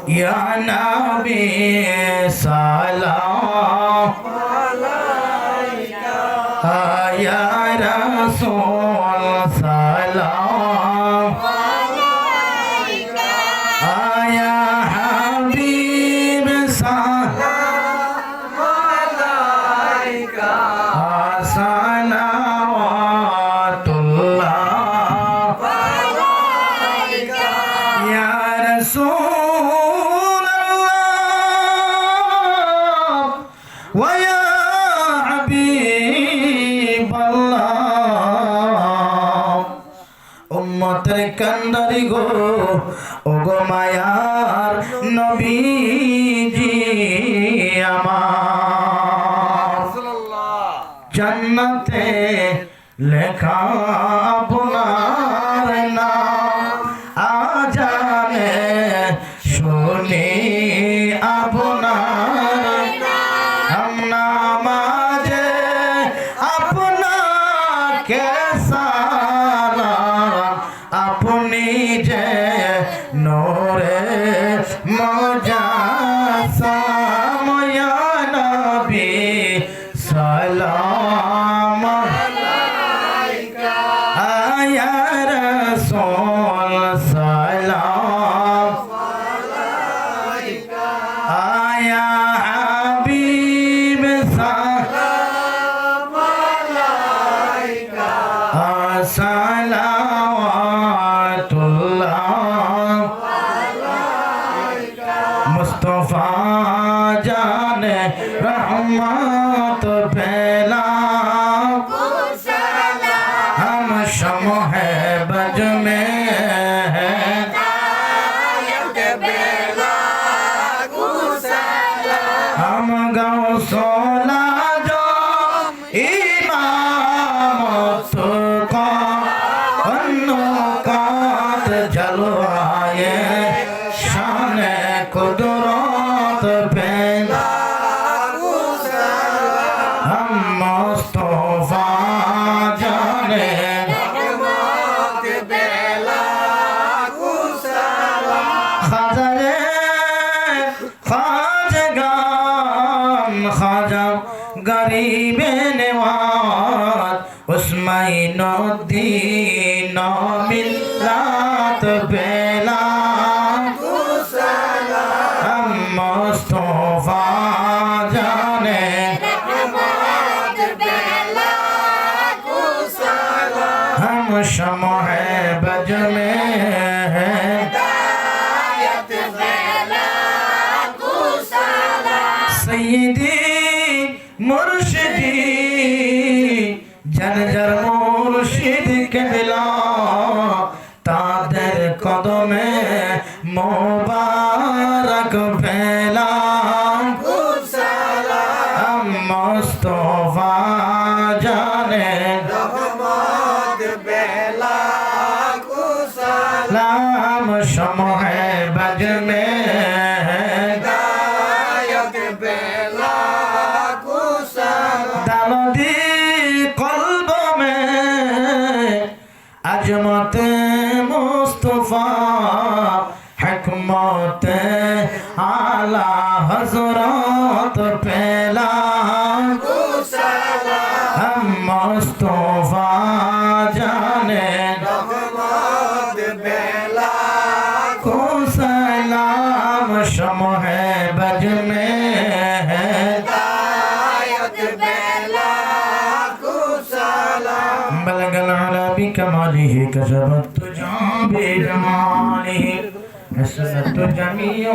या नबी सलाम अलैका, या रसूल सलाम अलैका, या हबीब सलाम अलैका, सलावतुल्लाह अलैका, या रसूल ويا حبيب الله উম্মতের কান্ডারি গো ওগো মায়ার নবীজি আমার জান্নাতে লেখা আপনার নাম আজানে শুনি আপনার নামাজে আপনাকে সালাম আপনি যে নূরে মুজাসসাম ইয়া নবী সালাম আলাইকা, ইয়া রাসূল সালাম আলাইকা, ইয়া सलावतुल्लाह अलैका, मुस्तफा जाने रहमत फैला हम शम्ह है बज में हम गौसला जो इमामत का अनुकात जलवाए शान कुदरत पैदा हम मुस्तफा जाने खाजा गरीबे नवाज उस्माइनुद्दीन मिल्लत बेला हम मुस्तफा जाने हम शम्ह बज में सय्यदी मुर्शिदी जनजर मुर्शिद केबला ताদের কদমে মোবারক ফেলা हम मुस्तफा जाने रहमत बेला सलाम शम्ह बज में अजमत मुस्तफा हकमत आला हजरत पहला हम मुस्तफा जाने रहमत बेला को सलाम शम्ह बज में बलगल अला बिकमालिहि कशबत तुजा बिजमालिहि हसनत जमीओ